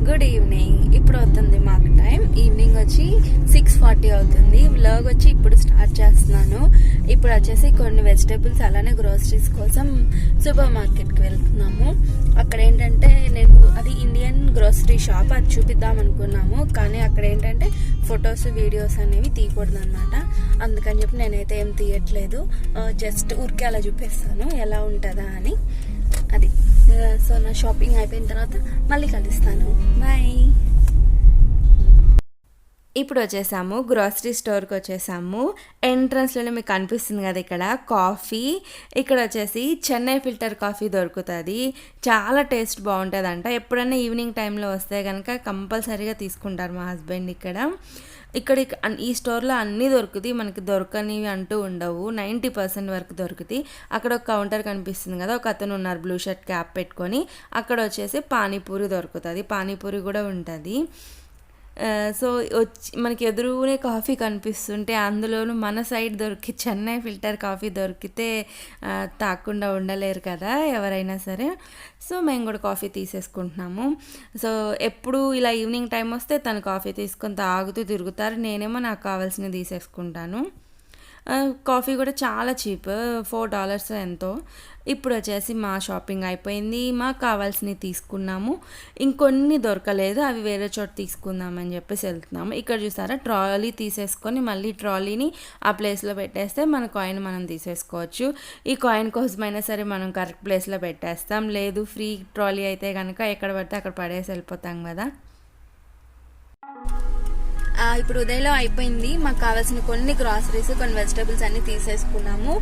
Good evening. ఇప్పుడు అవుతుంది మాకు టైం. ఈవినింగ్ వచ్చి 6:40 అవుతుంది. వ్లాగ్ వచ్చి ఇప్పుడు స్టార్ట్ చేస్తున్నాను. ఇప్పుడు వచ్చేసి కొన్ని వెజిటేబుల్స్ అలానే గ్రోసరీస్ కోసం సూపర్ మార్కెట్కి వెళ్తున్నాము. అక్కడ ఏంటంటే అది ఇండియన్ గ్రోసరీ షాప్, అది చూపిద్దాం అనుకున్నాము. కానీ అక్కడ ఏంటంటే ఫొటోస్ వీడియోస్ అనేవి తీయకూడదు అనమాట. అందుకని చెప్పి నేనైతే ఏం తీయట్లేదు. జస్ట్ ఊరికే అలా చూపిస్తాను ఎలా ఉంటుందా అని. అది సో నా షాపింగ్ అయిపోయిన తర్వాత మళ్ళీ కలుస్తాను. బాయ్. ఇప్పుడు వచ్చేసాము గ్రాసరీ స్టోర్కి వచ్చేసాము. ఎంట్రన్స్లోనే మీకు కనిపిస్తుంది కదా ఇక్కడ కాఫీ. ఇక్కడ వచ్చేసి చెన్నై ఫిల్టర్ కాఫీ దొరుకుతుంది. చాలా టేస్ట్ బాగుంటుందంట. ఎప్పుడైనా ఈవినింగ్ టైంలో వస్తే కనుక కంపల్సరీగా తీసుకుంటారు మా హస్బెండ్. ఇక్కడ ఈ స్టోర్లో అన్నీ దొరుకుతాయి, మనకి దొరకనివి అంటూ ఉండవు. 90% వరకు దొరుకుతాయి. అక్కడ ఒక కౌంటర్ కనిపిస్తుంది కదా, ఒక అతను ఉన్నారు బ్లూ షర్ట్ క్యాప్ పెట్టుకొని. అక్కడ వచ్చేసి పానీపూరి దొరుకుతుంది, పానీపూరి కూడా ఉంటుంది. సో మనకి ఎదురునే కాఫీ కనిపిస్తుంటే, అందులోనూ మన సైడ్ చెన్నై ఫిల్టర్ కాఫీ దొరికితే తాగకుండా ఉండలేరు కదా ఎవరైనా సరే. సో మేము కూడా కాఫీ తీసేసుకుంటున్నాము. సో ఎప్పుడు ఇలా ఈవినింగ్ టైం వస్తే తను కాఫీ తీసుకొని తాగుతూ తిరుగుతారు, నేనేమో నాకు కావాల్సినవి తీసేసుకుంటాను. కాఫీ కూడా చాలా చీప్, $4 ఎంతో. ఇప్పుడు వచ్చేసి మా షాపింగ్ అయిపోయింది, మాకు కావాల్సినవి తీసుకున్నాము. ఇంకొన్ని దొరకలేదు, అవి వేరే చోట తీసుకుందామని చెప్పేసి వెళ్తున్నాము. ఇక్కడ చూసారా, ట్రాలీ తీసేసుకొని మళ్ళీ ట్రాలీని ఆ ప్లేస్లో పెట్టేస్తే మన కాయిన్ మనం తీసేసుకోవచ్చు. ఈ కాయిన్ కోసమైనా సరే మనం కరెక్ట్ ప్లేస్లో పెట్టేస్తాం. లేదు ఫ్రీ ట్రాలీ అయితే కనుక ఎక్కడ పడితే అక్కడ పడేసి వెళ్ళిపోతాం కదా. ఇప్పుడు ఉదయలో అయిపోయింది. మాకు కావాల్సిన కొన్ని గ్రాసరీస్, కొన్ని వెజిటేబుల్స్ అన్ని తీసేసుకున్నాము.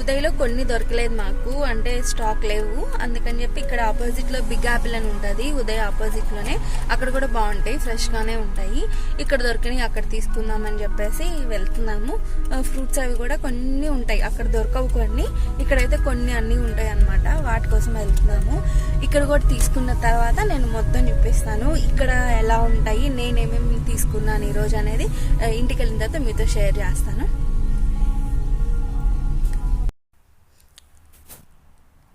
ఉదయలో కొన్ని దొరకలేదు మాకు, అంటే స్టాక్ లేవు. అందుకని చెప్పి ఇక్కడ ఆపోజిట్లో బిగ్ యాపిల్ అని ఉంటుంది, ఉదయ ఆపోజిట్లోనే. అక్కడ కూడా బాగుంటాయి, ఫ్రెష్గానే ఉంటాయి. ఇక్కడ దొరికినాయి, అక్కడ తీసుకుందామని చెప్పేసి వెళ్తున్నాము. ఫ్రూట్స్ అవి కూడా కొన్ని ఉంటాయి, అక్కడ దొరకవు కొన్ని, ఇక్కడైతే కొన్ని అన్నీ ఉంటాయి అన్నమాట. వాటి కోసం వెళ్తున్నాము. ఇక్కడ కూడా తీసుకున్న తర్వాత నేను మొత్తం చూపిస్తాను ఇక్కడ ఎలా ఉంటాయి, నేనేమేమి తీసుకున్నాను ఈరోజు అనేది. ఇంటికి వెళ్ళిన తర్వాత మీతో షేర్ చేస్తాను.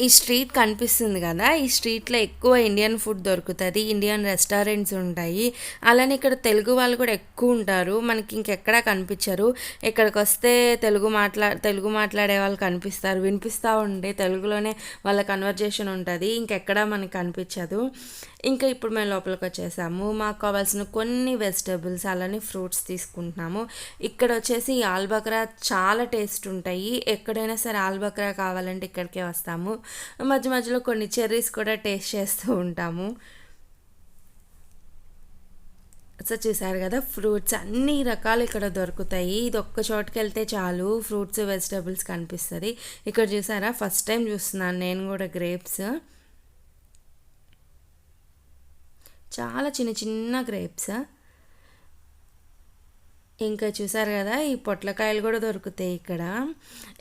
ఈ స్ట్రీట్ కనిపిస్తుంది కదా, ఈ స్ట్రీట్లో ఎక్కువ ఇండియన్ ఫుడ్ దొరుకుతుంది, ఇండియన్ రెస్టారెంట్స్ ఉంటాయి. అలానే ఇక్కడ తెలుగు వాళ్ళు కూడా ఎక్కువ ఉంటారు, మనకి ఇంకెక్కడా కనిపించరు. ఇక్కడికి వస్తే తెలుగు మాట్లాడే వాళ్ళు కనిపిస్తారు, వినిపిస్తూ ఉండే తెలుగులోనే వాళ్ళ కన్వర్జేషన్ ఉంటుంది, ఇంకెక్కడా మనకి కనిపించదు. ఇంకా ఇప్పుడు మేము లోపలికి వచ్చేసాము. మాకు కావాల్సిన కొన్ని వెజిటేబుల్స్ అలానే ఫ్రూట్స్ తీసుకుంటున్నాము. ఇక్కడ వచ్చేసి ఆల్బక్రా చాలా టేస్ట్ ఉంటాయి. ఎక్కడైనా సరే ఆల్బక్రా కావాలంటే ఇక్కడికే వస్తాము. మధ్య మధ్యలో కొన్ని చెర్రీస్ కూడా టేస్ట్ చేస్తూ ఉంటాము. సో చూసారు కదా, ఫ్రూట్స్ అన్ని రకాలు ఇక్కడ దొరుకుతాయి. ఇది ఒక్క చోటుకి వెళ్తే చాలు ఫ్రూట్స్ వెజిటేబుల్స్ కనిపిస్తుంది. ఇక్కడ చూసారా, ఫస్ట్ టైం చూస్తున్నాను నేను కూడా గ్రేప్స్. చాలా చిన్న చిన్న గ్రేప్స్. ఇంకా చూసారు కదా, ఈ పొట్లకాయలు కూడా దొరుకుతాయి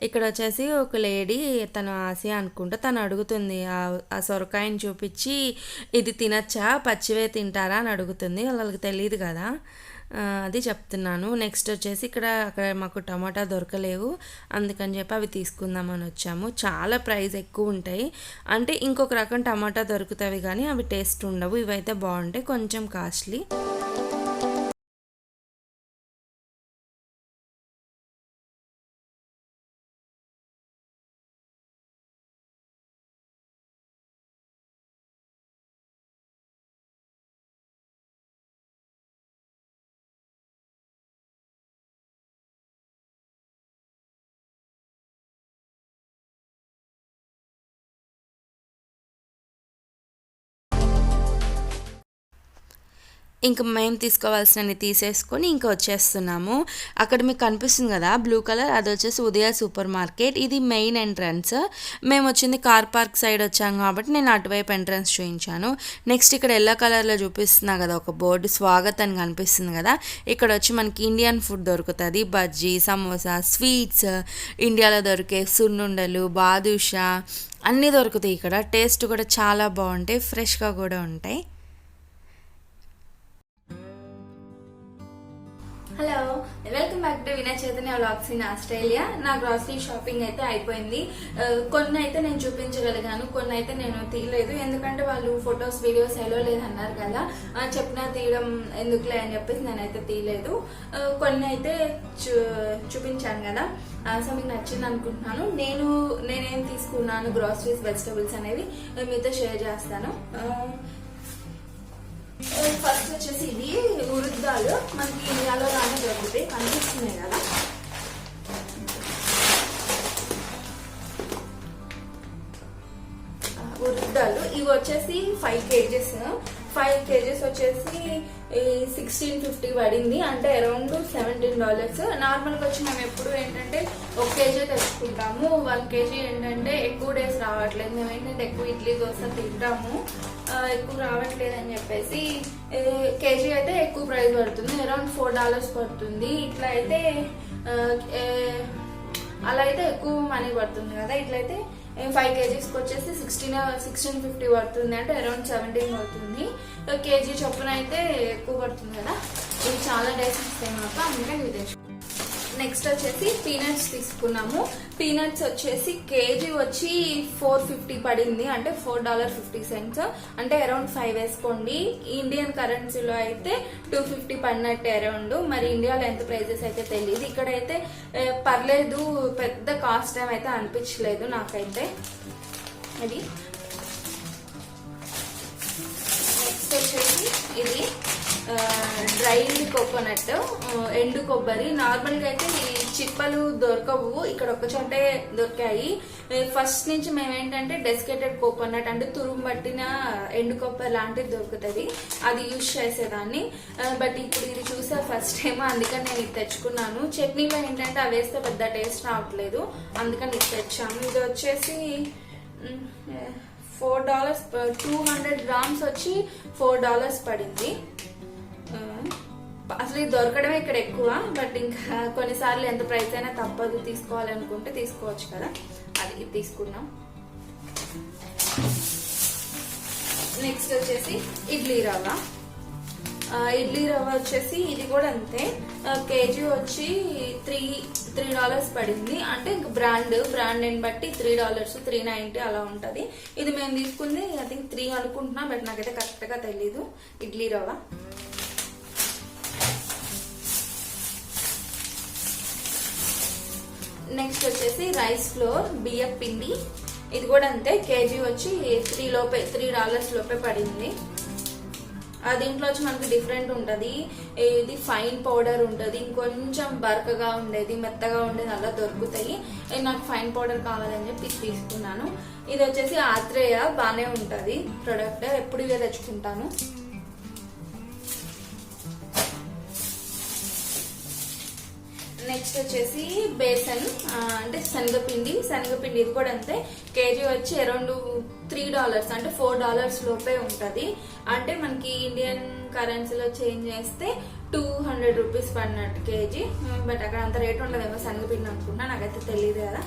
ఇక్కడ వచ్చేసి ఒక లేడీ, తను ఆసియా అనుకుంటా, తను అడుగుతుంది ఆ సొరకాయని చూపించి, ఇది తినచ్చా, పచ్చివే తింటారా అని అడుగుతుంది. వాళ్ళకి తెలియదు కదా, అది చెప్తున్నాను. నెక్స్ట్ వచ్చేసి అక్కడ మాకు టమాటా దొరకలేవు, అందుకని చెప్పి అవి తీసుకుందామని వచ్చాము. చాలా ప్రైస్ ఎక్కువ ఉంటాయి, అంటే ఇంకొక రకం టమాటా దొరుకుతాయి కానీ అవి టేస్ట్ ఉండవు. ఇవైతే బాగుంటాయి, కొంచెం కాస్ట్లీ. ఇంకా మేము తీసుకోవాల్సినవి తీసేసుకొని ఇంకా వచ్చేస్తున్నాము. అక్కడ మీకు కనిపిస్తుంది కదా బ్లూ కలర్, అది వచ్చేసి ఉదయ సూపర్ మార్కెట్. ఇది మెయిన్ ఎంట్రన్స్. మేము వచ్చింది కార్ పార్క్ సైడ్ వచ్చాము కాబట్టి నేను అటువైపు ఎంట్రన్స్ చూపించాను. నెక్స్ట్ ఇక్కడ ఎల్లో కలర్లో చూపిస్తున్నా కదా ఒక బోర్డు, స్వాగత్ అని కనిపిస్తుంది కదా. ఇక్కడ వచ్చి మనకి ఇండియన్ ఫుడ్ దొరుకుతుంది, బజ్జీ, సమోసా, స్వీట్స్, ఇండియాలో దొరికే సున్నుండలు, బాదుషా అన్నీ దొరుకుతాయి ఇక్కడ. టేస్ట్ కూడా చాలా బాగుంటాయి, ఫ్రెష్గా కూడా ఉంటాయి. Hello, welcome back to Vinay Chaitanya vlogs in Australia. నా గ్రాసరీ షాపింగ్ అయితే అయిపోయింది. కొన్ని అయితే నేను చూపించగలిగాను, కొన్ని అయితే నేను తీయలేదు. ఎందుకంటే వాళ్ళు ఫొటోస్ వీడియోస్ ఎలా లేదన్నారు కదా, చెప్పినా తీయడం ఎందుకులే అని చెప్పేసి నేనైతే తీయలేదు. కొన్ని అయితే చూపించాను కదా, సో మీకు నచ్చింది అనుకుంటున్నాను. నేనేం తీసుకున్నాను గ్రాసరీస్ వెజిటబుల్స్ అనేవి మీతో షేర్ చేస్తాను. ఫస్ట్ వచ్చేసి ఇది ఉరుద్దాలు, మనకి ఇండియాలో రానే దొరుకుతాయి, కనిపిస్తున్నాయి కదా. ఉరుద్దాలు ఇవి వచ్చేసి 5 kgs. 5 kgs వచ్చేసి 1650 పడింది, అంటే అరౌండ్ $17. నార్మల్గా వచ్చి మేము ఎప్పుడు ఏంటంటే 1 kg తెచ్చుకుంటాము. 1 kg ఏంటంటే ఎక్కువ డేస్ రావట్లేదు. మేము ఏంటంటే ఎక్కువ ఇడ్లీ దోశ తింటాము, ఎక్కువ రావట్లేదు అని చెప్పేసి కేజీ అయితే ఎక్కువ ప్రైస్ పడుతుంది, అరౌండ్ $4 పడుతుంది. ఇట్లా అయితే అలా అయితే ఎక్కువ మనీ పడుతుంది కదా. ఇట్లయితే 5 kgs వచ్చేసి 1650 పడుతుంది, అంటే అరౌండ్ 17 పడుతుంది. కేజీ చొప్పున అయితే ఎక్కువ పడుతుంది కదా. ఇవి చాలా డేస్ వస్తాయి మాకు, అందుకే ఇవి తెచ్చుకున్నాం. నెక్స్ట్ వచ్చేసి పీనట్స్ తీసుకున్నాము. పీనట్స్ వచ్చేసి కేజీ వచ్చి 450 పడింది, అంటే $4.50, అంటే అరౌండ్ 5 వేసుకోండి. ఇండియన్ కరెన్సీలో అయితే 250 పడినట్టు అరౌండ్. మరి ఇండియాలో ఎంత ప్రైజెస్ అయితే తెలియదు. ఇక్కడైతే పర్లేదు, పెద్ద కాస్ట్ ఏమైతే అనిపించలేదు నాకైతే. అది నెక్స్ట్ వచ్చేసి ఇది డ్రైడ్ కోకోనట్, ఎండు కొబ్బరి. నార్మల్గా అయితే ఈ చిప్పలు దొరకవు, ఇక్కడ ఒక చోటే దొరికాయి. ఫస్ట్ నుంచి మేము ఏంటంటే డెస్కెటెడ్ కోకోనట్, అంటే తురుము పట్టిన ఎండు కొబ్బరి లాంటిది దొరుకుతుంది, అది యూజ్ చేసేదాన్ని. బట్ ఇప్పుడు ఇది చూసా ఫస్ట్ టైం, అందుకని నేను ఇది తెచ్చుకున్నాను. చట్నీలో ఏంటంటే అవి వేస్తే పెద్ద టేస్ట్ రావట్లేదు, అందుకని ఇది తెచ్చాను. ఇది వచ్చేసి $4, 200 grams వచ్చి $4 పడింది. అసలు ఇది దొరకడమే ఇక్కడ ఎక్కువ, బట్ ఇంకా కొన్నిసార్లు ఎంత ప్రైస్ అయినా తప్పదు, తీసుకోవాలనుకుంటే తీసుకోవచ్చు కదా, అది ఇది తీసుకున్నాం. నెక్స్ట్ వచ్చేసి ఇడ్లీ రవ్వ. ఇడ్లీ రవ్వ వచ్చేసి ఇది కూడా అంతే, కేజీ వచ్చి $3 పడింది, అంటే ఇంకా బ్రాండ్ బట్టి $3, $3.90 అలా ఉంటది. ఇది మేము తీసుకుంది ఐ థింక్ 3 అనుకుంటున్నా, బట్ నాకైతే కరెక్ట్ గా తెలీదు. ఇడ్లీ రవ్వ. నెక్స్ట్ వచ్చేసి రైస్ ఫ్లోర్, బియ్యం పిండి. ఇది కూడా అంతే, కేజీ వచ్చి $3 లోపే పడింది. దీంట్లో వచ్చి మనకి డిఫరెంట్ ఉంటుంది. ఇది ఫైన్ పౌడర్ ఉంటుంది, ఇంకొంచెం బరకగా ఉండేది, మెత్తగా ఉండేది అలా దొరుకుతాయి. నాకు ఫైన్ పౌడర్ కావాలని చెప్పి తీసుకున్నాను. ఇది వచ్చేసి ఆత్రేయ, బాగానే ఉంటుంది ప్రొడక్ట్, ఎప్పుడు ఇవే తెచ్చుకుంటాను. నెక్స్ట్ వచ్చేసి బేసన్, అంటే శనగపిండి. ఇది కూడా అంతే, కేజీ వచ్చి అరౌండ్ $3, అంటే $4 లోపే ఉంటది. అంటే మనకి ఇండియన్ కరెన్సీలో చేంజ్ చేస్తే 200 రూపీస్ పడినట్టు కేజీ. బట్ అక్కడ అంత రేట్ ఉండదేమో శనగపిండి అనుకుంటా, నాకైతే తెలియదు కదా.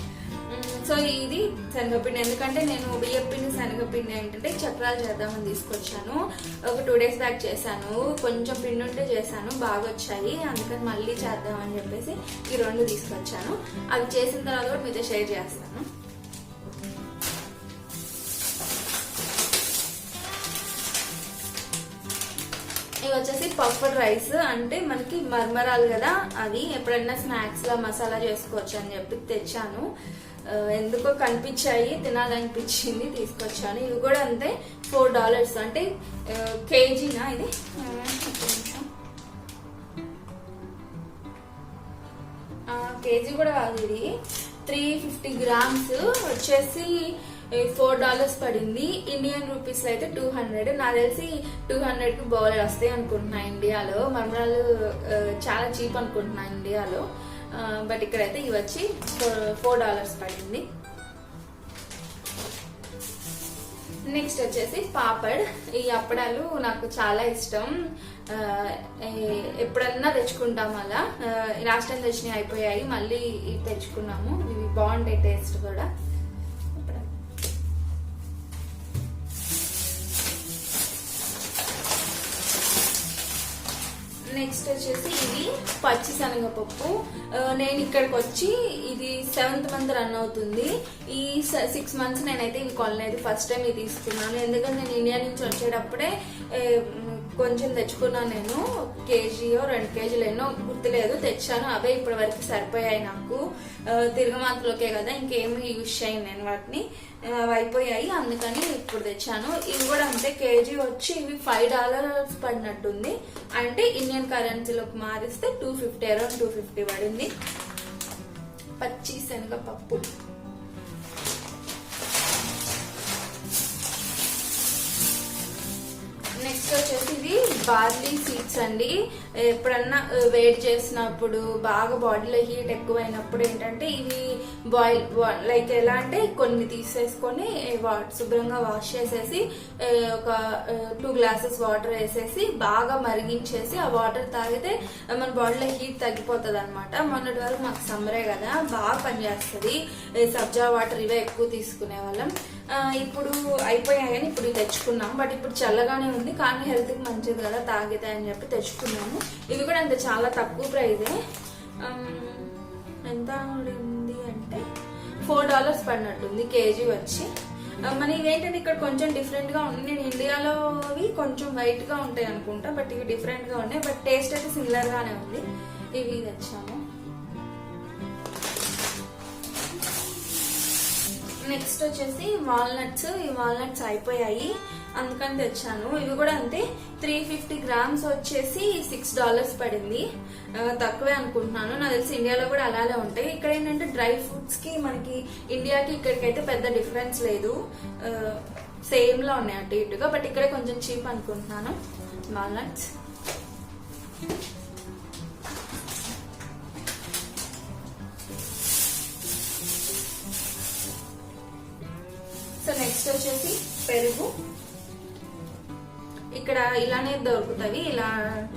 సో ఇది శనగపిండి, ఎందుకంటే నేను బియ్యపిండి శనగపిండి ఏంటంటే చక్రాలు చేద్దామని తీసుకొచ్చాను. ఒక 2 days బ్యాక్ చేశాను, కొంచెం పిండి ఉంటే చేశాను, బాగా వచ్చాయి. అందుకని మళ్ళీ చేద్దామని చెప్పేసి ఈ 2 తీసుకొచ్చాను. అవి చేసిన తర్వాత కూడా మీతో షేర్ చేస్తాను. ఇవి వచ్చేసి పఫ్డ్ రైస్, అంటే మనకి మర్మరాలు కదా, అవి ఎప్పుడైనా స్నాక్స్ లా మసాలా చేసుకోవచ్చు అని చెప్పి తెచ్చాను. ఎందుకో కనిపించాయి, తినాలనిపించింది, తీసుకొచ్చాను. ఇవి కూడా అంతే $4, అంటే కేజీనా ఇది, కేజీ కూడా కాదు, ఇది 350 grams వచ్చేసి $4 పడింది. ఇండియన్ రూపీస్ అయితే 200. నాకు తెలిసి 200కి బౌల్ వస్తాయి అనుకుంటున్నా ఇండియాలో. మర్మరాలు చాలా చీప్ అనుకుంటున్నా ఇండియాలో, బట్ ఇక్కడైతే ఇవి వచ్చి $4 పడింది. నెక్స్ట్ వచ్చేసి పాపడ్. ఈ అప్పడాలు నాకు చాలా ఇష్టం, ఎప్పుడన్నా తెచ్చుకుంటాం అలా. లాస్ట్ టైం తెచ్చినవి అయిపోయాయి, మళ్ళీ తెచ్చుకున్నాము. ఇవి బాగుంటాయి టేస్ట్ కూడా. నెక్స్ట్ వచ్చేసి ఇది పచ్చి శనగపప్పు. నేను ఇక్కడికి వచ్చి ఇది 7th మంత్ రన్ అవుతుంది. ఈ 6 months నేనైతే ఇవి కొనలేదు, ఫస్ట్ టైం ఇది తీసుకున్నాను. ఎందుకంటే నేను ఇండియా నుంచి వచ్చేటప్పుడే కొంచెం తెచ్చుకున్నాను. నేను 1 kg 2 kg ఎన్నో గుర్తులేదు తెచ్చాను. అవే ఇప్పటి వరకు సరిపోయాయి నాకు. తిరగమాతలోకే కదా, ఇంకేమి యూజ్ చేయను నేను వాటిని. అవి అయిపోయాయి, అందుకని ఇప్పుడు తెచ్చాను. ఇవి కూడా అంతే, కేజీ వచ్చి ఇవి $5 పడినట్టుంది. అంటే ఇండియన్ కరెన్సీలోకి మారిస్తే 250, అరౌండ్ 250 పడింది. పచ్చి శనగపప్పు. నెక్స్ట్ వచ్చేసి ఇది బార్లీ సీడ్స్ అండి. ఎప్పుడన్నా వేడి చేసినప్పుడు, బాగా బాడీలో హీట్ ఎక్కువైనప్పుడు ఏంటంటే ఇవి బాయిల్ లైక్ ఎలా అంటే కొన్ని తీసేసుకొని శుభ్రంగా వాష్ చేసేసి ఒక 2 glasses వాటర్ వేసేసి బాగా మరిగించేసి ఆ వాటర్ తాగితే మన బాడీలో హీట్ తగ్గిపోతుంది అనమాట. మొన్నటి వరకు మాకు సమ్మరే కదా, బాగా పనిచేస్తుంది. సబ్జా వాటర్ ఇవే ఎక్కువ తీసుకునే వాళ్ళం. ఇప్పుడు అయిపోయాయి కానీ ఇప్పుడు తెచ్చుకున్నాం. బట్ ఇప్పుడు చల్లగానే ఉంది, కానీ హెల్త్ కి మంచిది కదా తాగితే అని చెప్పి తెచ్చుకున్నాము. ఇవి కూడా అంతే, చాలా తక్కువ ప్రైజే. ఎంత ఉంది అంటే $4 పడినట్టుంది కేజీ వచ్చి. మన ఇవేంటంటే ఇక్కడ కొంచెం డిఫరెంట్ గా ఉంది. నేను ఇండియాలోవి కొంచెం వైట్ గా ఉంటాయి అనుకుంటా, బట్ ఇవి డిఫరెంట్ గా ఉన్నాయి. బట్ టేస్ట్ అయితే సిమిలర్ గానే ఉంది. ఇవి తెచ్చాము. నెక్స్ట్ వచ్చేసి వాల్నట్స్. ఈ వాల్నట్స్ అయిపోయాయి, అందుకని తెచ్చాను. ఇవి కూడా అంతే, 350 grams వచ్చేసి $6 పడింది. తక్కువే అనుకుంటున్నాను, నాకు తెలిసి ఇండియాలో కూడా అలానే ఉంటాయి. ఇక్కడ ఏంటంటే డ్రై ఫ్రూట్స్ కి మనకి ఇండియాకి ఇక్కడికైతే పెద్ద డిఫరెన్స్ లేదు, సేమ్ లా ఉన్నాయి అటు ఇటుగా. బట్ ఇక్కడే కొంచెం చీప్ అనుకుంటున్నాను వాల్నట్స్. సో నెక్స్ట్ వచ్చేసి పెరుగు. ఇక్కడ ఇలానే దొరుకుతుంది, ఇలా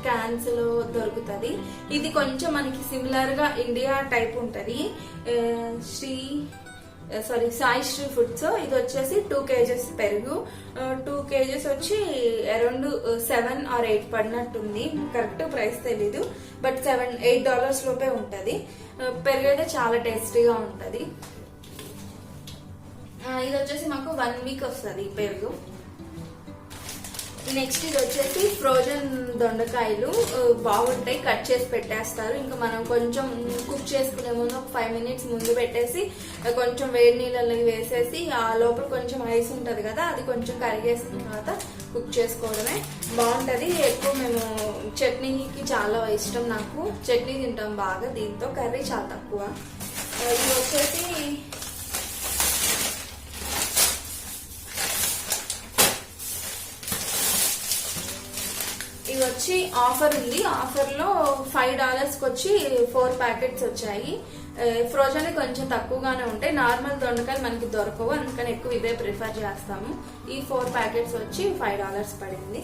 క్యాన్స్ లో దొరుకుతుంది. ఇది కొంచెం మనకి సిమిలర్ గా ఇండియా టైప్ ఉంటది. సాయి శ్రీ ఫుడ్స్. ఇది వచ్చేసి 2 kgs పెరుగు. 2 kgs వచ్చి అరౌండ్ $7 or $8 పడినట్టుంది, కరెక్ట్ ప్రైస్ తెలీదు. బట్ $8 లోపే ఉంటది. పెరుగు అయితే చాలా టేస్టీగా ఉంటది. ఇది వచ్చేసి మాకు 1 week వస్తుంది ఈ పెరుగు. నెక్స్ట్ ఇది వచ్చేసి ఫ్రోజన్ దొండకాయలు. బాగుంటాయి, కట్ చేసి పెట్టేస్తారు. ఇంకా మనం కొంచెం కుక్ చేసుకునే ముందు ఒక 5 minutes ముందు పెట్టేసి కొంచెం వేడి నీళ్ళలో వేసేసి ఆ లోపల కొంచెం ఐస్ ఉంటది కదా, అది కొంచెం కరిగేసిన తర్వాత కుక్ చేసుకోవడమే. బాగుంటది. ఎక్కువ మేము చట్నీకి చాలా ఇష్టం, నాకు చట్నీ తింటాం బాగా దీంతో. కర్రీ చాలా తక్కువ. ఇది వచ్చేసి ఇది వచ్చి ఆఫర్ ఉంది. ఆఫర్ లో $5 వచ్చి 4 packets వచ్చాయి. ఫ్రోజన్ కొంచెం తక్కువగానే ఉంటాయి. నార్మల్ దొండకాయలు మనకి దొరకవు, అందుకని ఎక్కువ ఇవే ప్రిఫర్ చేస్తాము. ఈ 4 packets వచ్చి $5 పడింది.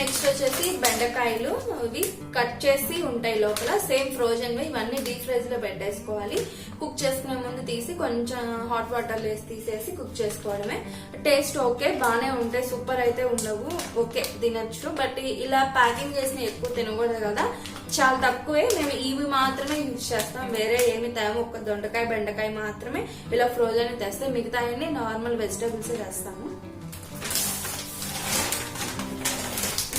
నెక్స్ట్ వచ్చేసి బెండకాయలు. ఇవి కట్ చేసి ఉంటాయి లోపల, సేమ్ ఫ్రోజన్. ఇవన్నీ డీప్ ఫ్రైజ్ లో పెట్టేసుకోవాలి. కుక్ చేసుకునే ముందు తీసి కొంచెం హాట్ వాటర్ వేసి తీసేసి కుక్ చేసుకోవడమే. టేస్ట్ ఓకే, బాగానే ఉంటాయి, సూపర్ అయితే ఉండవు, ఓకే తినచ్చు. బట్ ఇలా ప్యాకింగ్ చేసిన ఎక్కువ తినకూడదు కదా, చాలా తక్కువే. మేము ఇవి మాత్రమే యూజ్ చేస్తాం, వేరే ఏమి తేము. ఒక దొండకాయ బెండకాయ మాత్రమే ఇలా ఫ్రోజన్ తెస్తే, మిగతా అన్ని నార్మల్ వెజిటబుల్స్ వేస్తాము.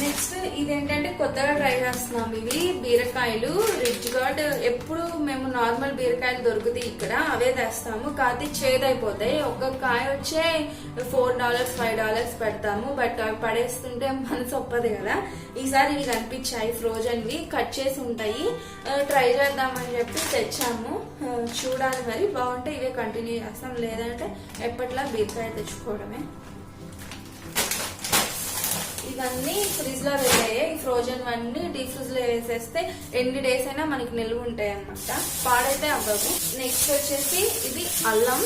నెక్స్ట్ ఇదేంటంటే కొత్తగా ట్రై చేస్తున్నాం. ఇవి బీరకాయలు రిచ్ గార్డ్. ఎప్పుడు మేము నార్మల్ బీరకాయలు దొరుకుతాయి ఇక్కడ, అవే తెస్తాము. కాకపోతే చేదైపోతాయి. ఒక కాయ వచ్చే $4 $5 పెడతాము. బట్ అవి పడేస్తుంటే మనసు ఒప్పదు కదా. ఈసారి ఇవి కనిపించాయి ఫ్రోజన్వి, కట్ చేసి ఉంటాయి. ట్రై చేద్దామని చెప్పి తెచ్చాము. చూడాలి మరి, బాగుంటే ఇవే కంటిన్యూ చేస్తాం, లేదంటే ఎప్పట్లా బీరకాయ తెచ్చుకోవడమే. ఇవన్నీ ఫ్రిడ్జ్ లో వెళ్ళాయి. ఈ ఫ్రోజన్ అన్ని డీప్ ఫ్రిడ్జ్ లో వేసేస్తే ఎన్ని డేస్ అయినా మనకి నిల్వ ఉంటాయి అన్నమాట, పాడైతే అవ్వదు. నెక్స్ట్ వచ్చేసి ఇది అల్లం.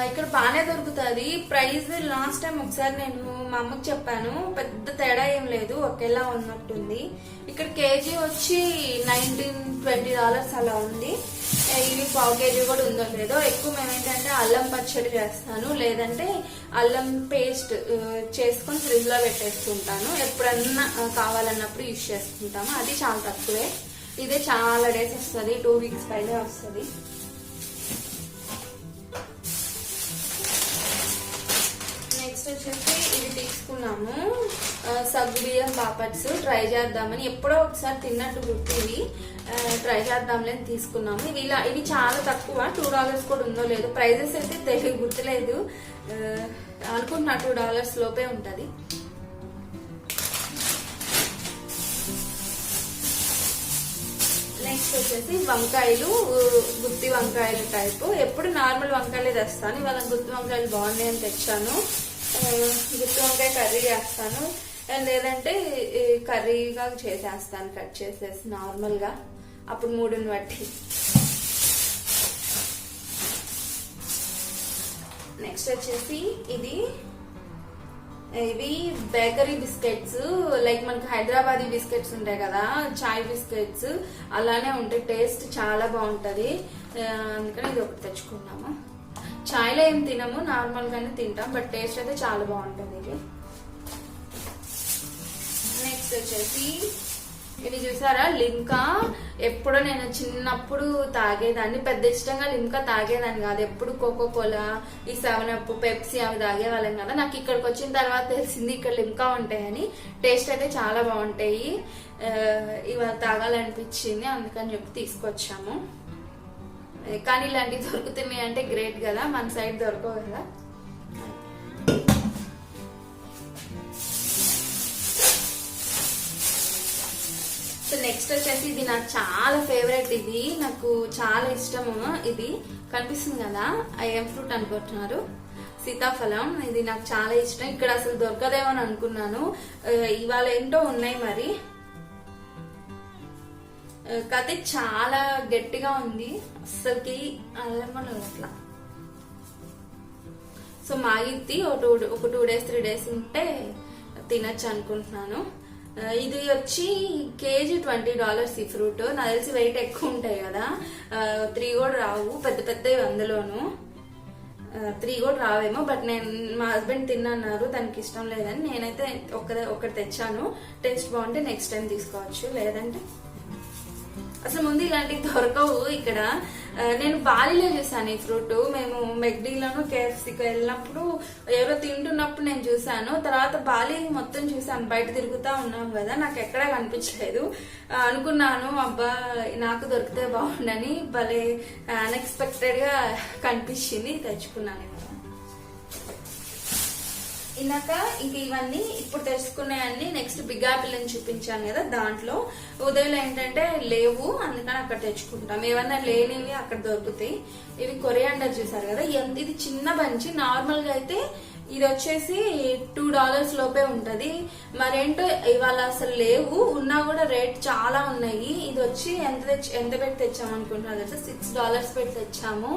ఇక్కడ బాగానే దొరుకుతుంది. ప్రైస్ లాస్ట్ టైం ఒకసారి నేను మా అమ్మకి చెప్పాను, పెద్ద తేడా ఏం లేదు, ఒకేలా ఉన్నట్టుంది. ఇక్కడ కేజీ వచ్చి $19-20 అలా ఉంది. ఇవి పావు కేజీ కూడా ఉందో లేదో. ఎక్కువ మేము ఏంటంటే అల్లం పచ్చడి చేస్తాను, లేదంటే అల్లం పేస్ట్ చేసుకొని ఫ్రిడ్జ్ లో పెట్టేసుకుంటాను. ఎప్పుడన్నా కావాలన్నప్పుడు యూజ్ చేసుకుంటాము. అది చాలా తక్కువే. ఇదే చాలా డేస్ వస్తుంది, 2 వీక్స్ పైనే వస్తుంది. నెక్స్ట్ వచ్చేసి ఇవి తీసుకున్నాము సగ్గుబియ్యం పాపడ్స్. ట్రై చేద్దామని, ఎప్పుడో ఒకసారి తిన్నట్టు గుర్తు, ఇవి ట్రై చేద్దాంలే తీసుకున్నాము. ఇవి చాలా తక్కువ, $2 కూడా ఉందో లేదో. ప్రైజెస్ అయితే గుర్తులేదు, అనుకుంటున్నా $2 లోపే ఉంటుంది. నెక్స్ట్ వచ్చేసి వంకాయలు, గుత్తి వంకాయలు టైపు. ఎప్పుడు నార్మల్ వంకాయలే తెస్తాను, ఇవాళ గుత్తి వంకాయలు బాగున్నాయని తెచ్చాను. గుత్తి వంకాయ కర్రీ చేస్తాను, లేదంటే కర్రీగా చేసేస్తాను కట్ చేసేసి నార్మల్గా, అప్పుడు మూడుని బట్టి. నెక్స్ట్ వచ్చేసి ఇవి బేకరీ బిస్కెట్స్, లైక్ మనకి హైదరాబాదీ బిస్కెట్స్ ఉంటాయి కదా, చాయ్ బిస్కెట్స్ అలానే ఉంటాయి. టేస్ట్ చాలా బాగుంటది, అందుకని ఇది ఒకటి తెచ్చుకున్నాము. చాయ్లో ఏం తినము, నార్మల్ గానే తింటాం, బట్ టేస్ట్ అయితే చాలా బాగుంటుంది ఇది. నెక్స్ట్ వచ్చేసి ఇది చూసారా, లిమ్కా. ఎప్పుడో నేను చిన్నప్పుడు తాగేదాన్ని, పెద్ద ఇష్టంగా లిమ్కా తాగేదాన్ని కాదు. ఎప్పుడు కోకోకోలా, ఈ 7up, పెప్సీ అవి తాగేవాళ్ళం కదా. నాకు ఇక్కడికి వచ్చిన తర్వాత తెలిసింది ఇక్కడ లిమ్కా ఉంటాయని. టేస్ట్ అయితే చాలా బాగుంటాయి. ఇవాళ తాగాలనిపించింది, అందుకని చెప్పి తీసుకొచ్చాము. కానీ ఇలాంటివి దొరుకుతున్నాయి అంటే గ్రేట్ కదా, మన సైడ్ దొరకవు కదా. సో నెక్స్ట్ వచ్చేసి ఇది నాకు చాలా ఫేవరెట్, ఇది నాకు చాలా ఇష్టము. ఇది కనిపిస్తుంది కదా, ఏం ఫ్రూట్ అనుకుంటున్నారు, సీతాఫలం. ఇది నాకు చాలా ఇష్టం. ఇక్కడ అసలు దొరకదేమో అని అనుకున్నాను, ఇవాళ ఏంటో ఉన్నాయి మరి. కథ చాలా గట్టిగా ఉంది అసలుకి, అట్లా. సో మాగిద్ది ఒక 2 days 3 days ఉంటే తినచ్చు అనుకుంటున్నాను. ఇది వచ్చి కేజీ $20 ఈ ఫ్రూట్. నాకు తెలిసి వెయిట్ ఎక్కువ ఉంటాయి కదా, 3 కూడా రావు, పెద్ద పెద్దవి అందులోను 3 కూడా రావేమో. బట్ మా హస్బెండ్ తిన్నారు, తనకి ఇష్టం లేదని నేనైతే ఒకటి తెచ్చాను. టేస్ట్ బాగుంటే నెక్స్ట్ టైం తీసుకోవచ్చు, లేదంటే అసలు ముందు ఇలాంటివి దొరకవు ఇక్కడ. నేను బాలీలో చూసాను ఈ ఫ్రూట్. మేము మెక్డీలోను కేఎఫ్సీకి వెళ్ళినప్పుడు ఎవరో తింటున్నప్పుడు నేను చూసాను. తర్వాత బాలీ మొత్తం చూసాను, బయట తిరుగుతా ఉన్నాం కదా, నాకు ఎక్కడా కనిపించలేదు. అనుకున్నాను అబ్బా నాకు దొరికితే బాగుండని, భలే అన్ఎక్స్పెక్టెడ్ గా కనిపించింది, తెచ్చుకున్నాను. ఇందాక ఇంక ఇవన్నీ ఇప్పుడు తెచ్చుకున్నాయన్ని నెక్స్ట్ బిగ్ యాపిల్ అని చూపించాను కదా, దాంట్లో ఉదయంలో ఏంటంటే లేవు, అందుకని అక్కడ తెచ్చుకుంటాం. ఏమన్నా లేనివి అక్కడ దొరుకుతాయి. ఇవి కొరియాండర్ చూసారు కదా, ఇది చిన్న బంచి. నార్మల్ గా అయితే ఇది వచ్చేసి $2 లోపే ఉంటది. మరేంటో ఇవాళ అసలు లేవు, ఉన్నా కూడా రేట్ చాలా ఉన్నాయి. ఇది వచ్చి ఎంత పెట్టి తెచ్చాము అనుకుంటున్నారు తెలుసా, $6 పెట్టి తెచ్చాము.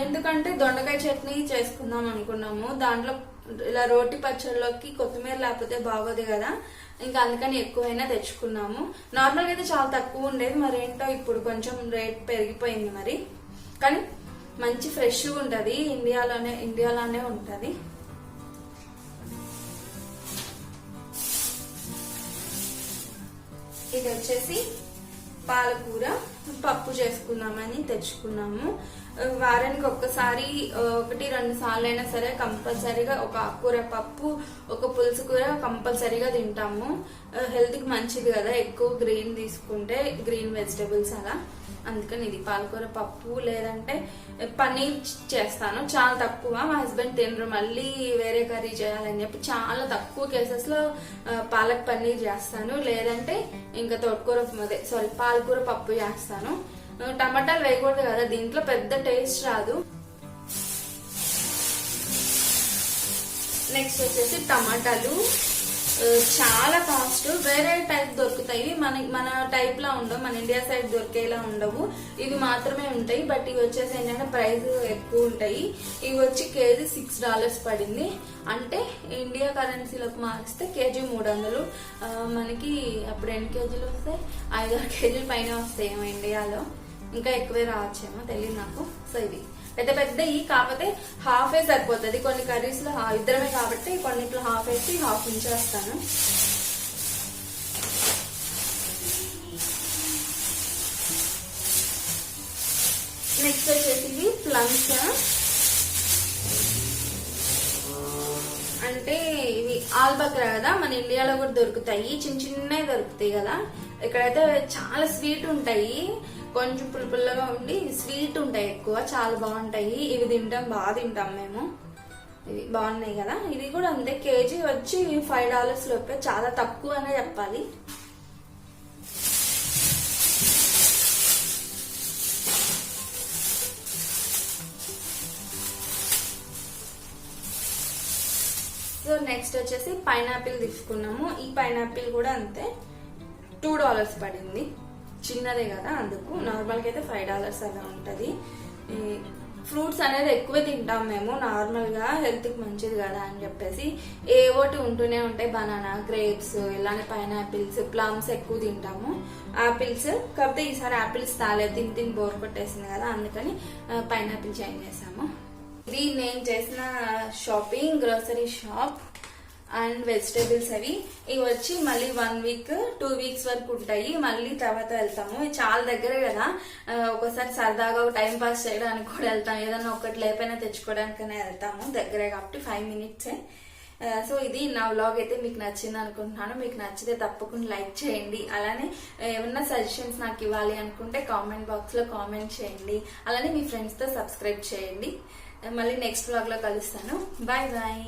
ఎందుకంటే దొండకాయ చట్నీ చేసుకుందాం అనుకున్నాము. దాంట్లో ఇలా రోటి పచ్చళ్ళలోకి కొత్తిమీర లేకపోతే బాగోదు కదా, ఇంకా అందుకని ఎక్కువైనా తెచ్చుకున్నాము. నార్మల్గా అయితే చాలా తక్కువ ఉండేది, మరి ఏంటో ఇప్పుడు కొంచెం రేట్ పెరిగిపోయింది మరి. కానీ మంచి ఫ్రెష్గా ఉంటది, ఇండియాలోనే ఉంటది. ఇది వచ్చేసి పాలకూర పప్పు చేసుకున్నామని తెచ్చుకున్నాము. వారానికి ఒక్కసారి 1-2 సార్లు అయినా సరే కంపల్సరీగా ఒక ఆకుకూర పప్పు, ఒక పులుసు కూర కంపల్సరీగా తింటాము. హెల్త్ కి మంచిది కదా, ఎక్కువ గ్రీన్ తీసుకుంటే, గ్రీన్ వెజిటబుల్స్ అలా. అందుకని ఇది పాలకూర పప్పు, లేదంటే పన్నీర్ చేస్తాను. చాలా తక్కువ, మా హస్బెండ్ తినరు, మళ్ళీ వేరే కర్రీ చేయాలని చెప్పి చాలా తక్కువ కేసెస్ లో పాలక్ పన్నీర్ చేస్తాను, లేదంటే ఇంకా పాలకూర పప్పు చేస్తాను. టమాటాలు వేయకూడదు కదా దీంట్లో, పెద్ద టేస్ట్ రాదు. నెక్స్ట్ వచ్చేసి టమాటాలు చాలా కాస్ట్. వేరే టైప్ దొరుకుతాయి, మన టైప్ లా ఉండవు, మన ఇండియా సైడ్ దొరికేలా ఉండవు. ఇవి మాత్రమే ఉంటాయి. బట్ ఇవి వచ్చేసి ఏంటంటే ప్రైస్ ఎక్కువ ఉంటాయి. ఇవి వచ్చి కేజీ $6 పడింది. అంటే ఇండియా కరెన్సీలోకి మారిస్తే కేజీ 300. మనకి అప్పుడు ఎన్ని కేజీలు వస్తాయి, 5-6 కేజీలు పైన వస్తాయేమో ఇండియాలో. ఇంకా ఎక్కువే రావచ్చేమో తెలియదు నాకు. సో ఇది పెద్ద పెద్దవి కాకపోతే హాఫే సరిపోతుంది. కొన్ని కర్రీస్ లో ఇద్దరమే కాబట్టి కొన్నిట్లో హాఫ్ వేసి హాఫ్ ఉంచేస్తాను. నెక్స్ట్ వచ్చేసి ఇవి ప్లమ్స్, అంటే ఇవి ఆల్బక్రా కదా, మన ఇండియాలో కూడా దొరుకుతాయి, చిన్న చిన్నవి దొరుకుతాయి కదా. ఇక్కడైతే చాలా స్వీట్ ఉంటాయి, కొంచెం పుల్లగా ఉండి స్వీట్ ఉంటాయి ఎక్కువ, చాలా బాగుంటాయి. ఇవి బాగా తింటాం మేము. ఇవి బాగున్నాయి కదా. ఇది కూడా అంతే, కేజీ వచ్చి $5 లోపే, చాలా తక్కువ అనే చెప్పాలి. సో నెక్స్ట్ వచ్చేసి పైనాపిల్ తీసుకున్నాము. ఈ పైనాపిల్ కూడా అంతే $2 పడింది, చిన్నదే కదా అందుకు. నార్మల్గా అయితే $5 అలా ఉంటుంది. ఫ్రూట్స్ అనేది ఎక్కువ తింటాం మేము నార్మల్గా, హెల్త్కి మంచిది కదా అని చెప్పేసి. ఏవోటి ఉంటూనే ఉంటాయి, బనానా, గ్రేప్స్, ఇలానే పైనాపిల్స్, ప్లమ్స్ ఎక్కువ తింటాము. ఆపిల్స్ కాకపోతే ఈసారి ఆపిల్స్ తాలేదు, తిని బోర్ కొట్టేసింది కదా, అందుకని పైనాపిల్ చేంజ్ చేసాము. ఇది నేను చేసిన shopping, grocery shop and vegetables. ఇవి వచ్చి మళ్ళీ 1 వీక్ 2 వీక్స్ వరకు ఉంటాయి, మళ్ళీ తర్వాత వెళ్తాము. ఇది చాలా దగ్గరే కదా, ఒకసారి సరదాగా టైం పాస్ చేయడానికి కూడా వెళ్తాం, ఏదన్నా ఒకటి లేపైనా తెచ్చుకోవడానికైనా వెళ్తాము, దగ్గరే కాబట్టి 5 మినిట్సే. సో ఇది నా వ్లాగ్ అయితే మీకు నచ్చింది అనుకుంటున్నాను. మీకు నచ్చితే తప్పకుండా లైక్ చేయండి. అలానే ఏమన్నా సజెషన్స్ నాకు ఇవ్వాలి అనుకుంటే కామెంట్ బాక్స్ లో కామెంట్ చేయండి. అలానే మీ ఫ్రెండ్స్ తో సబ్స్క్రైబ్ చేయండి. మళ్ళీ నెక్స్ట్ వ్లాగ్ లో కలుస్తాను. Bye bye.